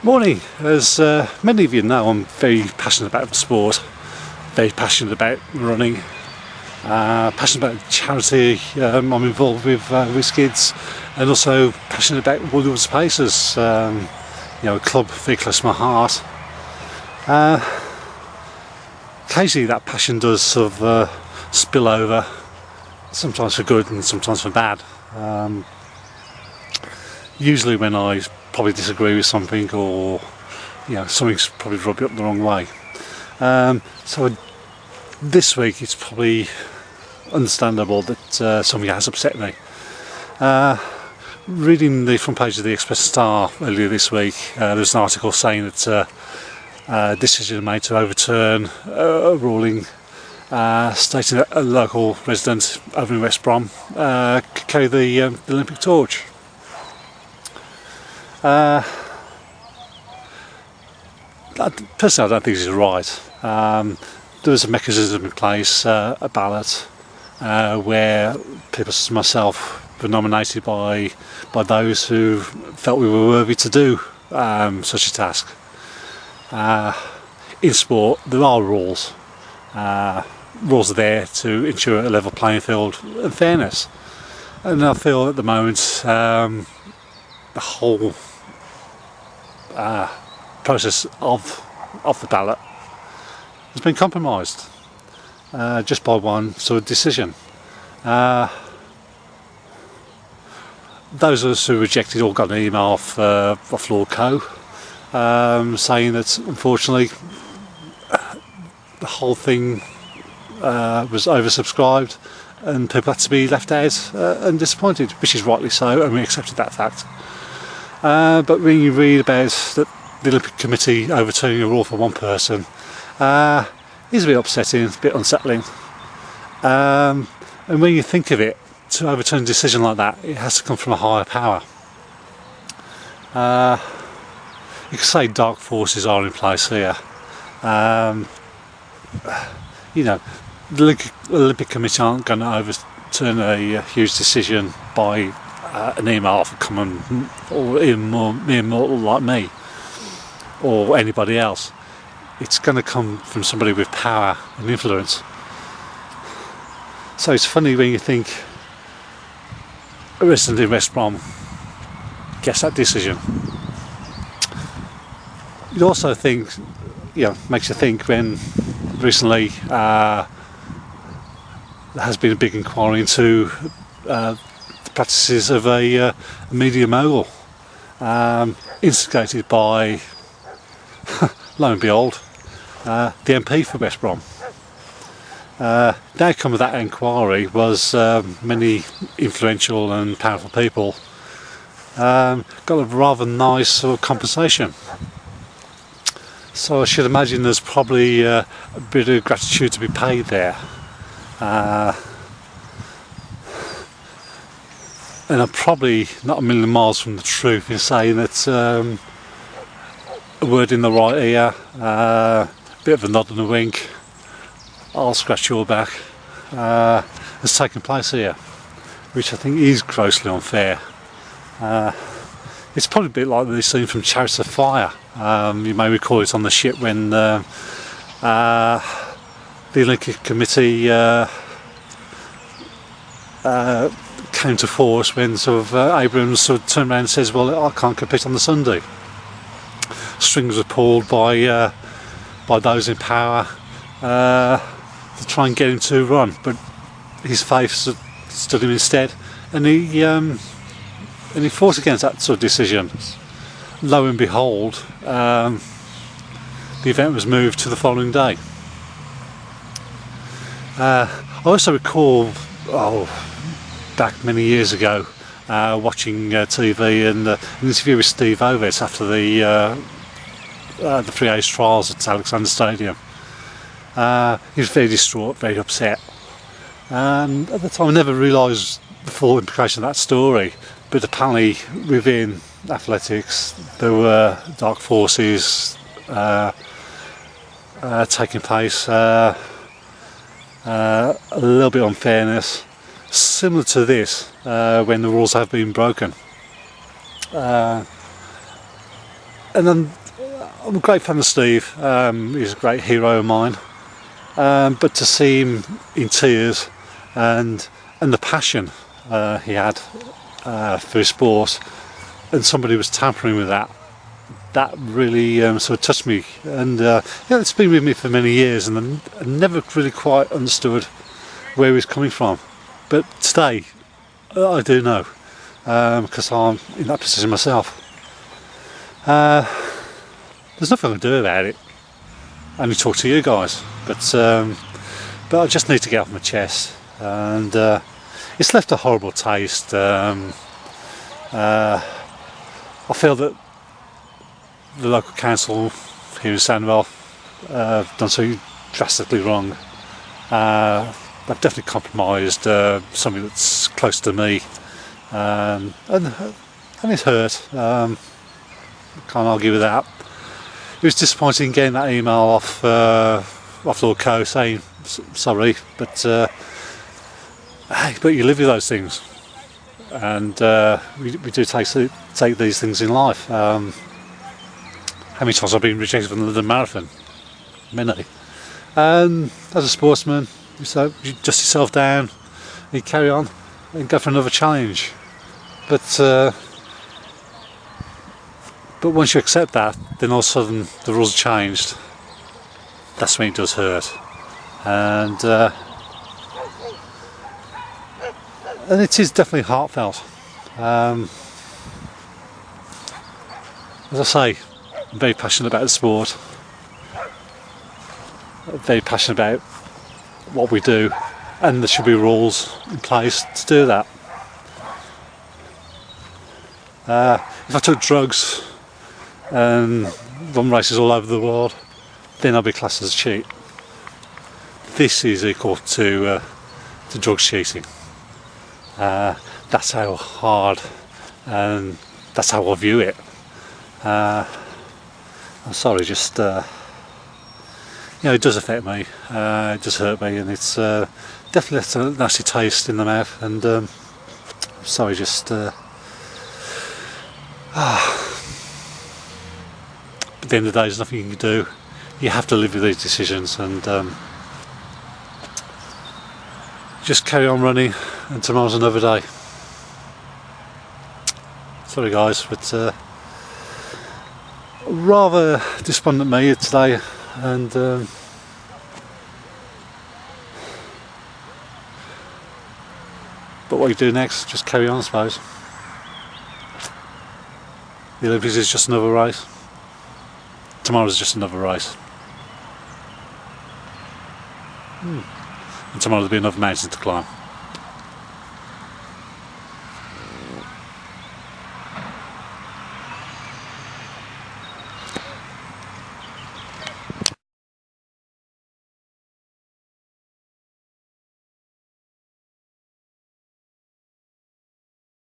Morning. As many of you know, I'm very passionate about sport, very passionate about running, passionate about charity I'm involved with kids, and also passionate about Woodward's Pacers, a club very close to my heart. Occasionally that passion does sort of spill over, sometimes for good and sometimes for bad. Usually when I probably disagree with something, or something's probably rubbed me up the wrong way. So this week it's probably understandable that something has upset me. Reading the front page of the Express Star earlier this week, there was an article saying that a decision made to overturn a ruling stating that a local resident over in West Brom could carry the Olympic torch. Personally, I don't think this is right. There was a mechanism in place, a ballot, where people such as myself were nominated by those who felt we were worthy to do such a task. In sport, there are rules. Rules are there to ensure a level playing field and fairness. And I feel at the moment the whole process of the ballot has been compromised just by one sort of decision. Those of us who rejected all got an email off Lord Coe saying that unfortunately the whole thing was oversubscribed and people had to be left out and disappointed, which is rightly so, and we accepted that fact. But when you read about the Olympic Committee overturning a rule for one person, is a bit upsetting, a bit unsettling. And when you think of it, to overturn a decision like that, it has to come from a higher power. You could say dark forces are in place here. The Olympic Committee aren't going to overturn a huge decision by an email off a common or even more mere mortal like me or anybody else. It's going to come from somebody with power and influence. So it's funny when you think a resident in West Brom gets that decision. It also makes you think when recently there has been a big inquiry into the practices of a media mogul, instigated by, lo and behold, the MP for West Brom. The outcome of that inquiry was many influential and powerful people got a rather nice sort of compensation. So I should imagine there's probably a bit of gratitude to be paid there. And I'm probably not a million miles from the truth in saying that a word in the right ear, a bit of a nod and a wink, I'll scratch your back, has taken place here, which I think is grossly unfair. It's probably a bit like the scene from Chariots of Fire. You may recall it on the ship when the Olympic Committee came to force when Abrams sort of turned around and says, well, I can't compete on the Sunday. Strings were pulled by those in power to try and get him to run, but his faith stood him instead, and he fought against that sort of decision. Lo and behold, the event was moved to the following day. I also recall, back many years ago, watching TV and an interview with Steve Ovitz after the 3A's trials at Alexander Stadium. He was very distraught, very upset. And at the time I never realised the full implication of that story, but apparently within athletics there were dark forces taking place, a little bit of unfairness, similar to this when the rules have been broken. And I'm a great fan of Steve. He's a great hero of mine. But to see him in tears and the passion he had for his sport, and somebody was tampering with that really sort of touched me. And it's been with me for many years, and I never really quite understood where he was coming from. But today, I do know, because I'm in that position myself. There's nothing I can do about it. I only talk to you guys, but I just need to get off my chest, and it's left a horrible taste. I feel that the local council here in Sandwell have done something drastically wrong. They've definitely compromised something that's close to me, and it's hurt. Can't argue with that. It was disappointing getting that email off Lord Co saying sorry, but hey, but you live with those things, and we do take these things in life. How many times I've been rejected from the London Marathon? Many. And as a sportsman, you dust yourself down, and you carry on and go for another challenge. But once you accept that, then all of a sudden the rules changed. That's when it does hurt, and it is definitely heartfelt. As I say, I'm very passionate about the sport. I'm very passionate about what we do, and there should be rules in place to do that. If I took drugs and run races all over the world, then I'll be classed as a cheat. This is equal to drugs cheating. That's how hard, and that's how I view it. I'm sorry, just it does affect me. It does hurt me, and it's definitely left a nasty taste in the mouth. And I'm sorry, just. At the end of the day, there's nothing you can do. You have to live with these decisions, and just carry on running, and tomorrow's another day. Sorry guys, but rather despondent me today, and but what you do next, just carry on, I suppose. The Olympics is just another race. Tomorrow's just another race. And tomorrow there'll be another mountain to climb.